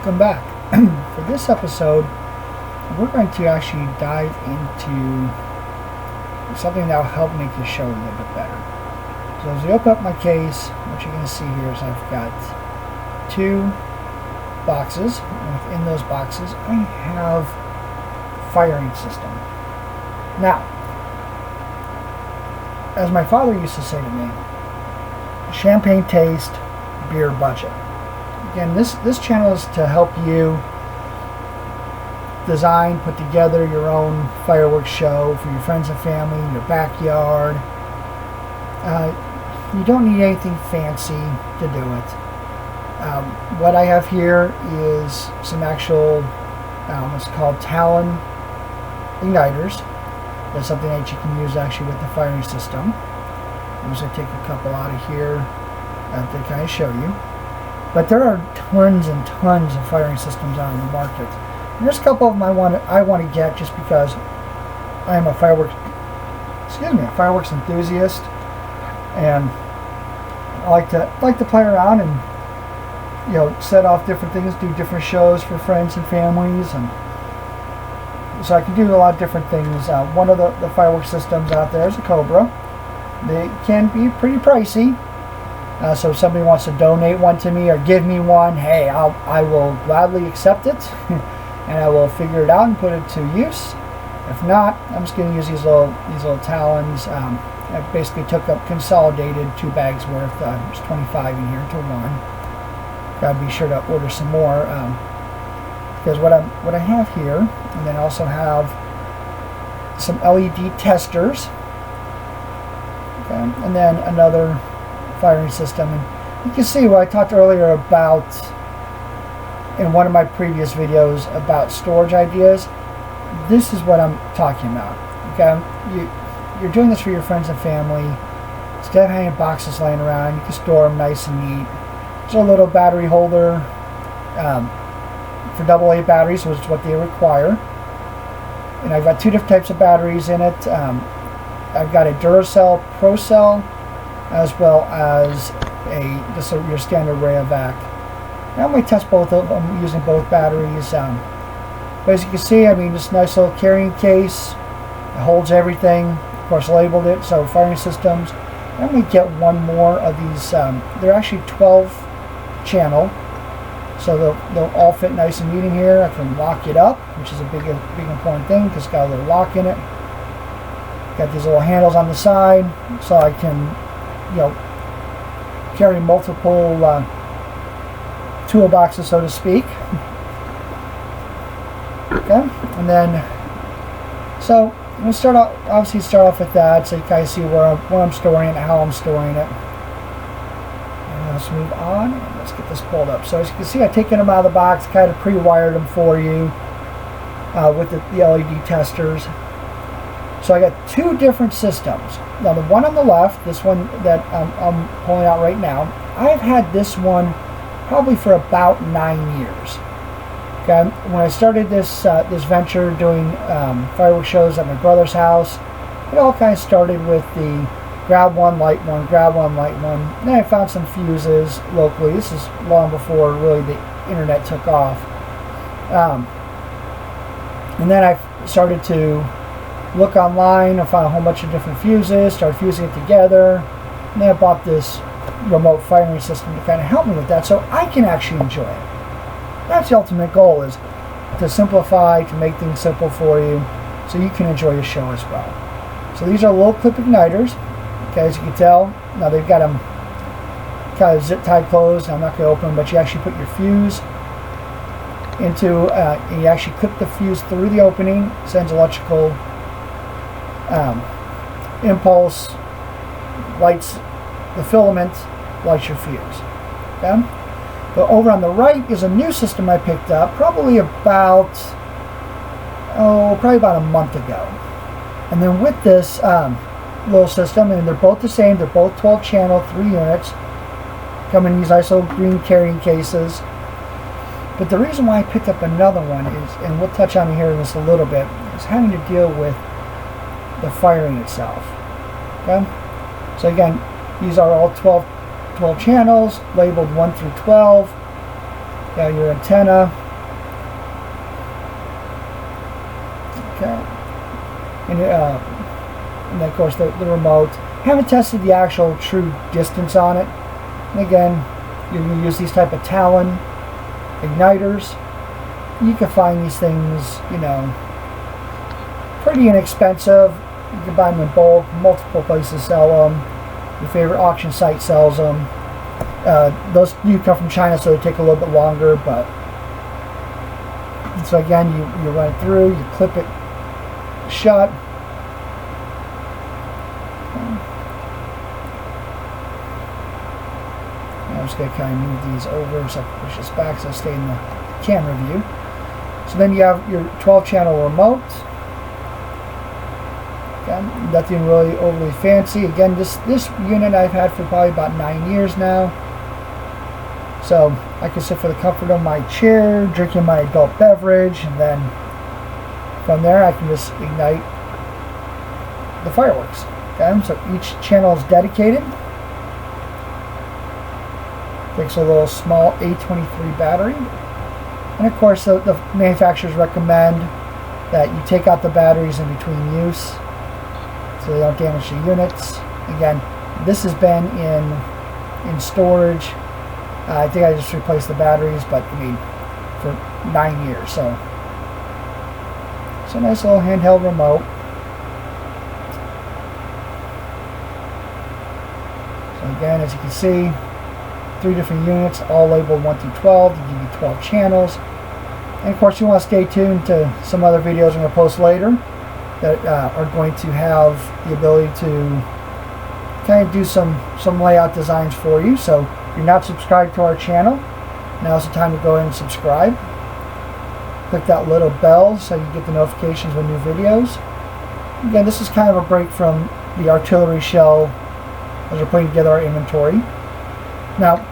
Welcome back. For this episode, we're going to actually dive into something that will help make the show a little bit better. So as we open up my case, what you're going to see here is I've got two boxes, and within those boxes I have firing system. Now, as my father used to say to me, champagne taste, beer budget. Again, this channel is to help you design, put together your own fireworks show for your friends and family in your backyard. You don't need anything fancy to do it. What I have here is some actual, it's called Talon Igniters. That's something that you can use actually with the firing system. I'm just going to take a couple out of here to kind of show you. But there are tons and tons of firing systems out in the market. And there's a couple of them I want to get just because I am a fireworks enthusiast, and I like to play around and set off different things, do different shows for friends and families, and so I can do a lot of different things. One of the fireworks systems out there is a Cobra. They can be pretty pricey. So if somebody wants to donate one to me or give me one, hey, I will gladly accept it, and I will figure it out and put it to use. If not, I'm just going to use these little Talons. I basically took up consolidated 2 bags worth. There's 25 in here to one. Got to be sure to order some more because what I have here, and then I also have some LED testers, okay, and then another firing system. And you can see what I talked earlier about in one of my previous videos about storage ideas. This is what I'm talking about. Okay, you're doing this for your friends and family. Instead of having boxes laying around, you can store them nice and neat. There's a little battery holder for AA batteries, which is what they require. And I've got 2 different types of batteries in it. I've got a Duracell Pro Cell, as well as your standard Rayovac. Now I'm going to test both of them using both batteries. But as you can see, this nice little carrying case. It holds everything. Of course, labeled it. So firing systems. I'm going to get one more of these. They're actually 12 channel, so they'll all fit nice and neat in here. I can lock it up, which is a big important thing because it's got a little lock in it. Got these little handles on the side, so I can carry multiple toolboxes, so to speak. Okay, and then so I'm going to start off with that, so you guys see where I'm storing it, how I'm storing it. And let's move on, and let's get this pulled up. So as you can see, I've taken them out of the box, kind of pre-wired them for you with the LED testers. So I got 2 different systems. Now the one on the left, this one that I'm pulling out right now, I've had this one probably for about 9 years. Okay, when I started this venture doing fireworks shows at my brother's house, it all kind of started with the grab one, light one, grab one, light one. And then I found some fuses locally. This is long before really the internet took off. And then I started to look online. I found a whole bunch of different fuses, started fusing it together, and then I bought this remote firing system to kind of help me with that so I can actually enjoy it. That's the ultimate goal, is to simplify, to make things simple for you so you can enjoy your show as well. So these are little clip igniters. Okay, as you can tell, now they've got them kind of zip tied closed. I'm not going to open them, but you actually put your fuse into, and you actually clip the fuse through the opening, sends electrical impulse, lights the filament, lights your fuse. Okay? But over on the right is a new system I picked up probably about a month ago. And then with this little system, and they're both the same, they're both 12 channel, 3 units, come in these nice little green carrying cases. But the reason why I picked up another one is, and we'll touch on here in this a little bit, is having to deal with the firing itself. Okay? So again, these are all 12 channels, labeled 1 through 12. Got your antenna. Okay. And then of course the remote. Haven't tested the actual true distance on it. And again, you're going to use these type of Talon Igniters. You can find these things, you know, pretty inexpensive. You can buy them in bulk. Multiple places sell them. Your favorite auction site sells them. Those do come from China, so they take a little bit longer. But so again, you run it through. You clip it shut. I'm just going to kind of move these over so I can push this back so I stay in the camera view. So then you have your 12-channel remote. Again, nothing really overly fancy. Again, this unit I've had for probably about 9 years now. So I can sit for the comfort of my chair, drinking my adult beverage, and then from there I can just ignite the fireworks. Okay, so each channel is dedicated. Takes a little small A23 battery. And of course the manufacturers recommend that you take out the batteries in between use so they don't damage the units. Again, this has been in storage. I think I just replaced the batteries, but I mean for 9 years. So it's a nice little handheld remote. So again, as you can see, 3 different units, all labeled 1 through 12 to give you 12 channels. And of course, you want to stay tuned to some other videos I'm going to post later that are going to have the ability to kind of do some layout designs for you. So if you're not subscribed to our channel, now's the time to go ahead and subscribe. Click that little bell so you get the notifications when new videos. Again, this is kind of a break from the artillery shell as we're putting together our inventory. Now,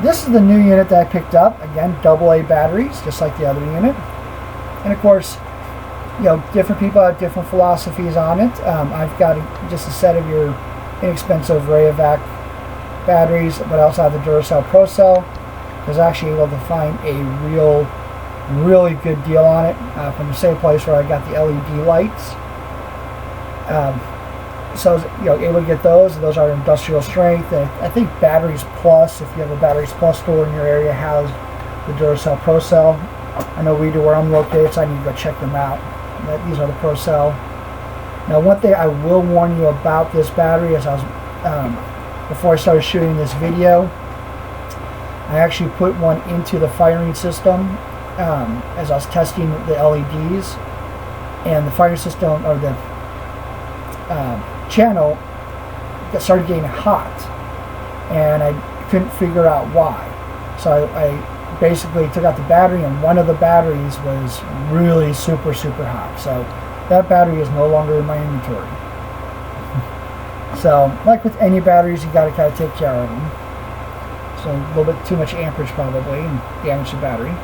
this is the new unit that I picked up. Again, AA batteries, just like the other unit. And of course, you know, different people have different philosophies on it. I've got just a set of your inexpensive Rayovac batteries, but I also have the Duracell Pro-Cell. I was actually able to find a really good deal on it from the same place where I got the LED lights. So I was, you know, able to get those. Those are industrial strength. And I think Batteries Plus, if you have a Batteries Plus store in your area, has the Duracell Pro-Cell. I know we do where I'm located, so I need to go check them out. These are the Pro-Cell. Now, one thing I will warn you about this battery is before I started shooting this video, I actually put one into the firing system as I was testing the LEDs, and the firing system, or the channel, started getting hot, and I couldn't figure out why. So I basically took out the battery, and one of the batteries was really super hot. So that battery is no longer in my inventory. So like with any batteries, you got to kind of take care of them. So a little bit too much amperage probably, and damage the battery.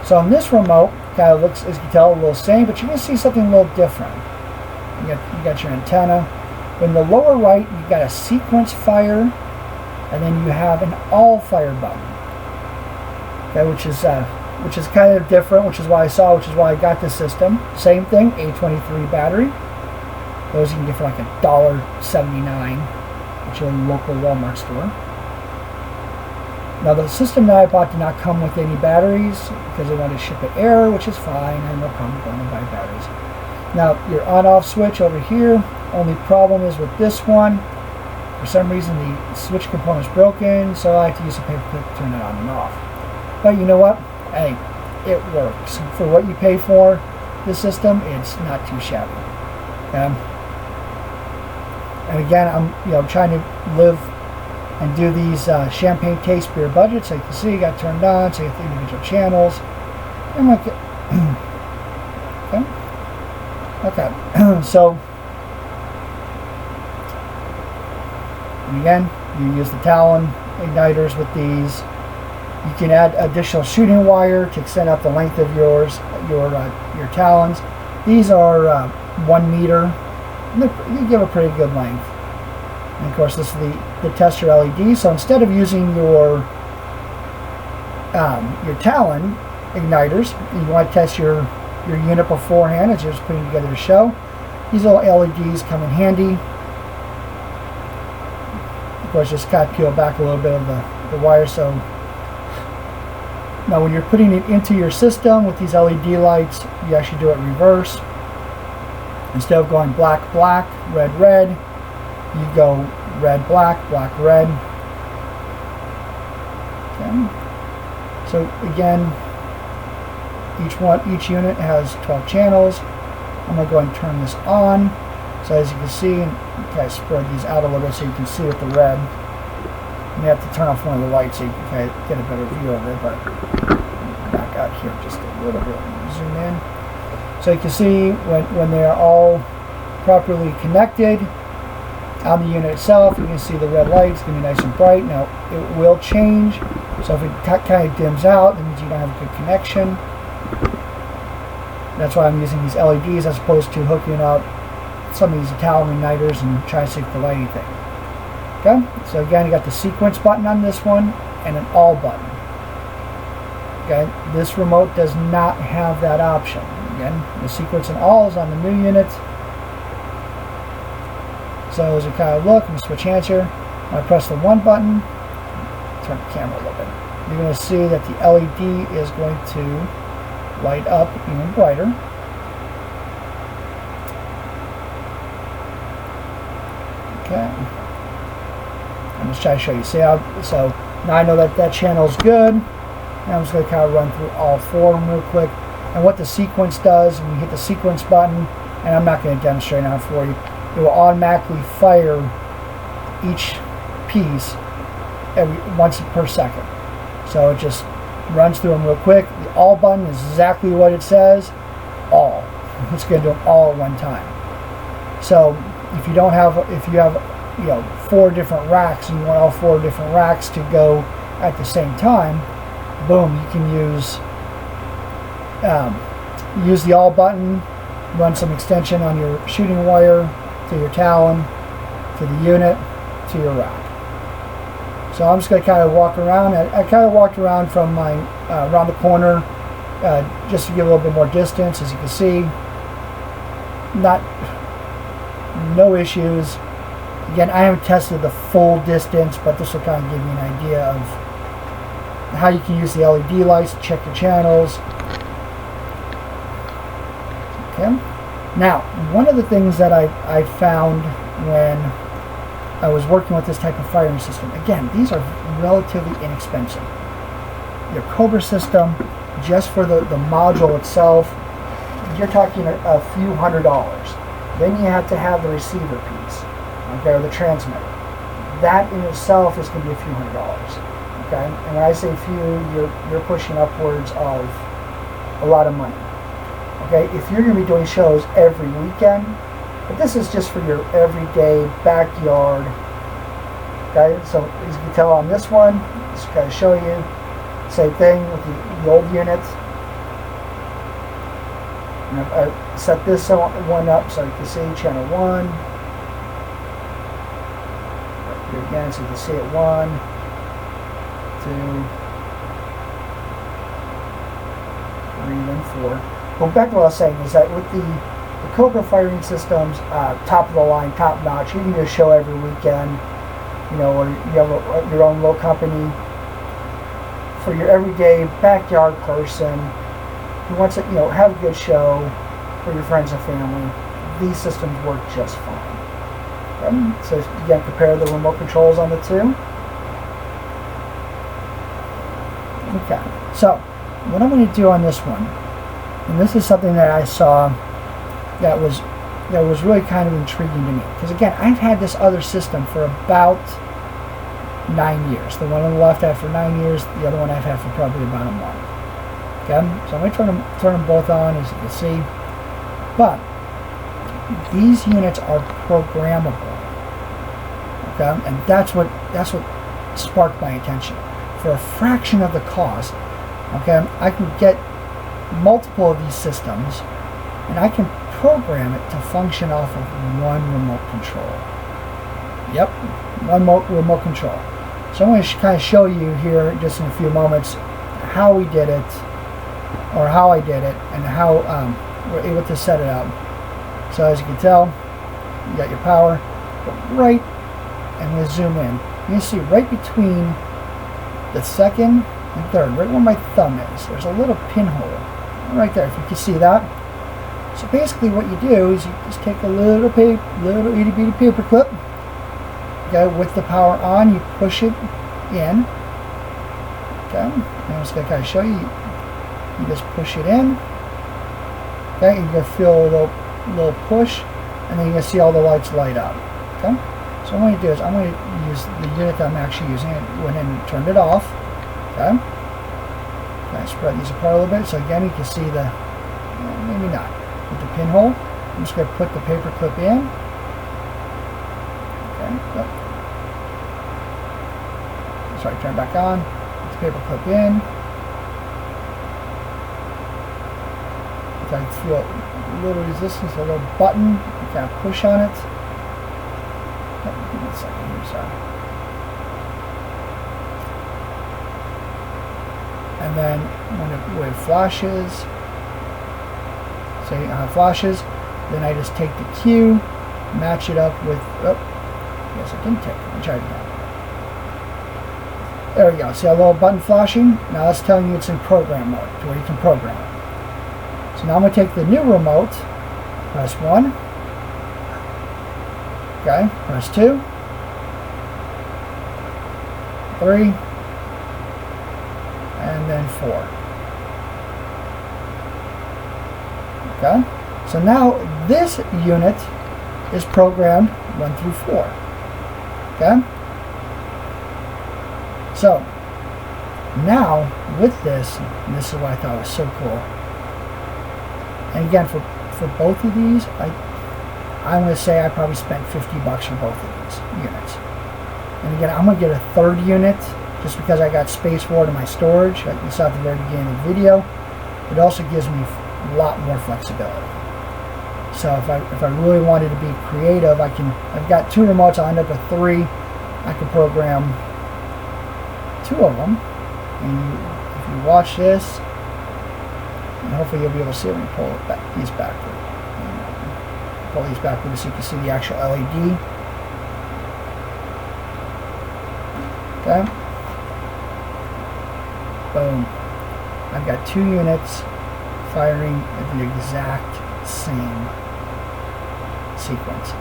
So on this remote, kind of looks, as you can tell, a little same, but you're going to see something a little different. You got your antenna. In the lower right, you've got a sequence fire, and then you have an all fire button. Okay, which is kind of different, which is why I got this system. Same thing, A23 battery. Those you can get for like $1.79 at your local Walmart store. Now the system that I bought did not come with any batteries because they wanted to ship it air, which is fine. I have no problem going and buy batteries. Now your on-off switch over here. Only problem is with this one, for some reason the switch component is broken, so I have to use a paper clip to turn it on and off. But you know what? Hey, it works. For what you pay for this system, it's not too shabby. And again, I'm trying to live and do these champagne taste beer budgets. So you can see, you got turned on, so you have the individual channels. I'm like, okay. So again, you use the Talon Igniters with these. You can add additional shooting wire to extend out the length of your Talons. These are 1 meter. And you give a pretty good length. And of course, this is the tester LED. So instead of using your your Talon Igniters. You want to test your unit beforehand as you're just putting together the show. These little LEDs come in handy. Of course, just kind of peel back a little bit of the wire. So now when you're putting it into your system with these LED lights, you actually do it reverse. Instead of going black, black, red, red, you go red, black, black, red. Okay. So again, each unit has 12 channels. I'm going to go ahead and turn this on. So as you can see, and kind of spread these out a little bit so you can see with the red. You may have to turn off one of the lights so you can kind of get a better view of it, but back out here just a little bit. Zoom in. So you can see when they are all properly connected on the unit itself, you can see the red light. It's going to be nice and bright. Now it will change. So if it kind of dims out, that means you don't have a good connection. That's why I'm using these LEDs as opposed to hooking out some of these Talon Igniters and trying to see if the lighting thing. Okay, so again, you got the sequence button on this one and an all button. Okay, this remote does not have that option. Again, the sequence and all is on the new unit. So as you kind of look, I'm going to switch hands here. When I press the 1 button, turn the camera a little bit, you're going to see that the LED is going to light up even brighter. Okay. I'm just trying to show you. See how, so now I know that that channel is good. And I'm just going to kind of run through all 4 of them real quick. And what the sequence does, when you hit the sequence button, and I'm not going to demonstrate now for you, it will automatically fire each piece once per second. So it just runs through them real quick. The all button is exactly what it says, all. It's going to do them all at one time. So if you have 4 different racks and you want all 4 different racks to go at the same time, boom, you can use the all button, run some extension on your shooting wire to your Talon, to the unit, to your rack. So I'm just going to kind of walk around. I kind of walked around from my around the corner just to give a little bit more distance. As you can see, no issues. Again, I haven't tested the full distance, but this will kind of give you an idea of how you can use the LED lights to check your channels. Okay. Now, one of the things that I found when I was working with this type of firing system, again, these are relatively inexpensive. Your Cobra system, just for the module itself, you're talking a few $100s. Then you have to have the receiver piece, okay, or the transmitter. That in itself is going to be a few $100s, okay? And when I say few, you're pushing upwards of a lot of money. Okay, if you're going to be doing shows every weekend, but this is just for your everyday backyard. Okay, so as you can tell on this one, just kind of show you, same thing with the old unit. And I set this one up so you can see channel 1. Right here again, so you can see it 1, 2, 3, and 4. Well, back to what I was saying is that with the Cobra firing systems, top of the line, top notch, you can do a show every weekend, or you have your own little company. For your everyday backyard person who wants to, have a good show for your friends and family, these systems work just fine. So again, compare the remote controls on the two. Okay, so what I'm going to do on this one, and this is something that I saw that was really kind of intriguing to me. Because again, I've had this other system for about 9 years. The one on the left I had for 9 years, the other one I've had for probably about a month. Okay, so I'm going to turn them both on, as you can see. But these units are programmable. Okay, and that's what sparked my attention. For a fraction of the cost, okay, I can get multiple of these systems, and I can program it to function off of one remote control. Yep, one remote control. So I'm going to kind of show you here just in a few moments how we did it, or how I did it, and how we're able to set it up. So as you can tell, you got your power, but right, and we'll zoom in. You can see right between the second and third, right where my thumb is, there's a little pinhole right there, if you can see that. So basically what you do is you just take a little itty bitty paper clip, okay, with the power on, you push it in, okay, and I'm just going to kind of show you, you just push it in, okay, and you're going to feel a little push, and then you're going to see all the lights light up, okay. So what I'm going to do is I'm going to use the unit that I'm actually using. I went in and turned it off, okay. I spread these apart a little bit, so again you can see the, maybe not, with the pinhole. I'm just going to put the paper clip in. Okay, yep. Sorry, turn it back on. Put the paper clip in. I feel a little resistance, a little button. You kind of push on it. Oh, give me a second here, sorry. And then when it flashes, say flashes, then I just take the cue, match it up with, oh, yes I didn't take it, I'll try it again. There we go, see a little button flashing? Now that's telling you it's in program mode, to where you can program it. So now I'm going to take the new remote, press 1, okay, press 2, 3, and then 4. Okay, so now this unit is programmed 1 through 4. Okay, so now with this, and this is what I thought was so cool. And again, for both of these, I'm going to say I probably spent $50 for both of these units. And again, I'm going to get a third unit just because I got space for it in my storage, like you saw at the very beginning of the video. It also gives me a lot more flexibility. So if I really wanted to be creative, I've got 2 remotes, I'll end up with 3. I can program 2 of them. And if you watch this, and hopefully you'll be able to see it when you pull it back, these backward. Pull these backward so you can see the actual LED. Okay. Boom. I've got 2 units firing at the exact same sequence.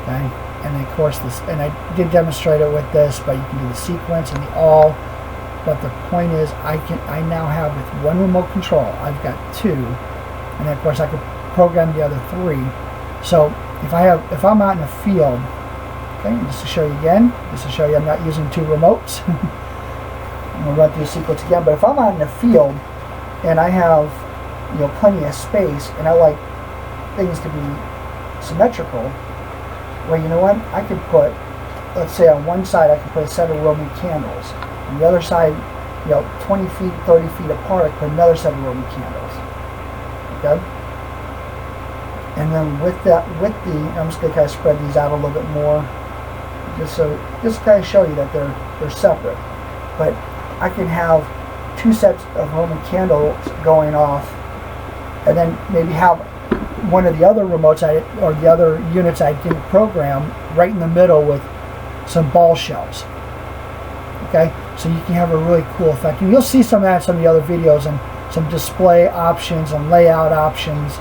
Okay, and then of course this, and I did demonstrate it with this, but you can do the sequence and the all. But the point is, I now have with 1 remote control, I've got 2, and then of course I could program the other 3. So if I'm out in the field, okay, and just to show you again, just to show you I'm not using 2 remotes. I'm going to run through the sequence again, but if I'm out in the field and I have, you know, plenty of space and I like things to be symmetrical, well, you know what, I could put, let's say on one side I could put a set of Roman candles, on the other side, you know, 20 feet, 30 feet apart, I could put another set of Roman candles. Okay, and then with that, I'm just going to kind of spread these out a little bit more, just to kind of show you that they're separate. But I can have 2 sets of Roman candles going off, and then maybe have one of the other remotes or the other units I didn't program right in the middle with some ball shells. Okay, so you can have a really cool effect, and you'll see some of that in some of the other videos, and some display options and layout options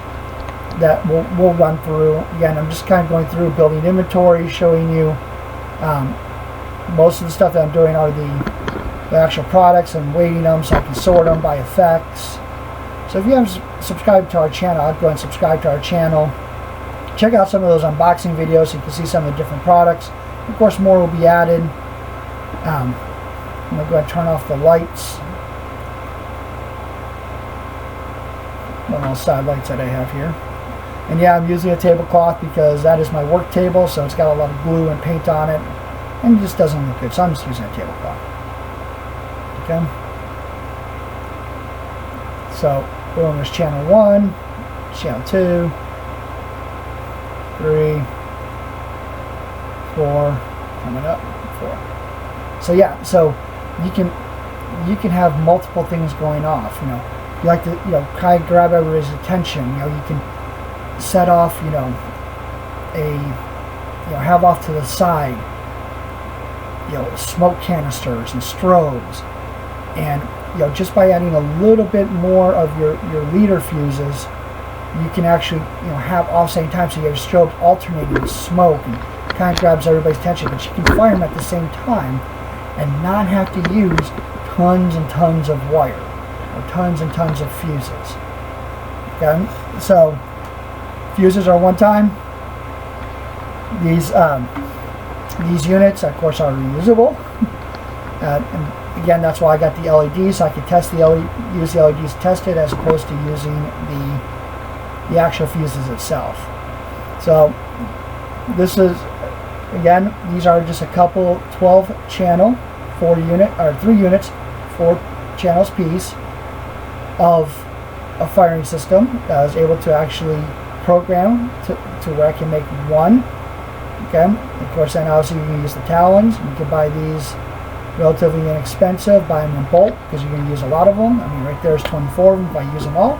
that we'll run through. Again, I'm just kind of going through building inventory, showing you most of the stuff that I'm doing are the actual products and weighting them so I can sort them by effects. So if you haven't subscribed to our channel, I'd go and subscribe to our channel. Check out some of those unboxing videos so you can see some of the different products. Of course, more will be added. I'm going to go ahead and turn off the lights. One of those side lights that I have here. And yeah, I'm using a tablecloth because that is my work table, so it's got a lot of glue and paint on it, and it just doesn't look good, so I'm just using a tablecloth. Okay. So, boom, there's channel 1, channel 2, 3, 4, coming up, 4. So yeah, so you can you can have multiple things going off. You know, you like to, you know, kind of grab everybody's attention. You know, you can set off, you know, have off to the side, you know, smoke canisters and strobes, and you know, just by adding a little bit more of your leader fuses, you can actually, you know, have offsetting time, so you have strobes alternating with smoke, and kind of grabs everybody's attention. But you can fire them at the same time and not have to use tons and tons of wire or tons and tons of fuses. Okay, so fuses are one time. These units, of course, are reusable. And again, that's why I got the LEDs, so I could test use the LEDs tested as opposed to using the actual fuses itself. So this is, again, these are just a couple 12-channel, 3 units, 4 channels piece of a firing system that I was able to actually program to where I can make one. Okay, of course, then obviously you can use the Talons. You can buy these relatively inexpensive, buy them in bulk because you're going to use a lot of them. I mean, right there's 24 of them if I use them all.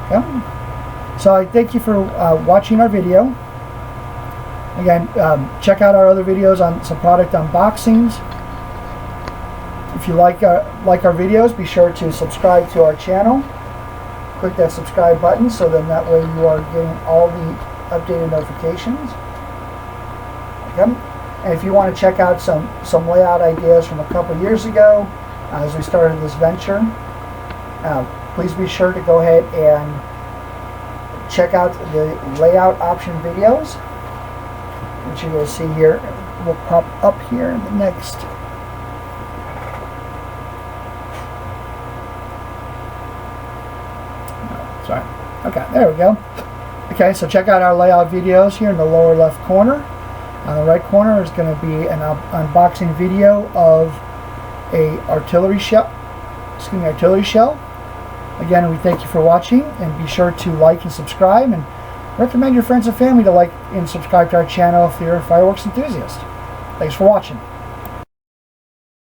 Okay, so I thank you for watching our video. Again, check out our other videos on some product unboxings. If you like our videos, be sure to subscribe to our channel. Click that subscribe button so then that way you are getting all the updated notifications. Okay. And if you want to check out some layout ideas from a couple years ago, as we started this venture, please be sure to go ahead and check out the layout option videos, which you will see here. Will pop up here in the next. Sorry. Okay, there we go. Okay, so check out our layout videos here in the lower left corner. On the right corner is going to be an unboxing video of a artillery shell. Again, we thank you for watching, and be sure to like and subscribe, and recommend your friends and family to like and subscribe to our channel if you're a fireworks enthusiast. Thanks for watching.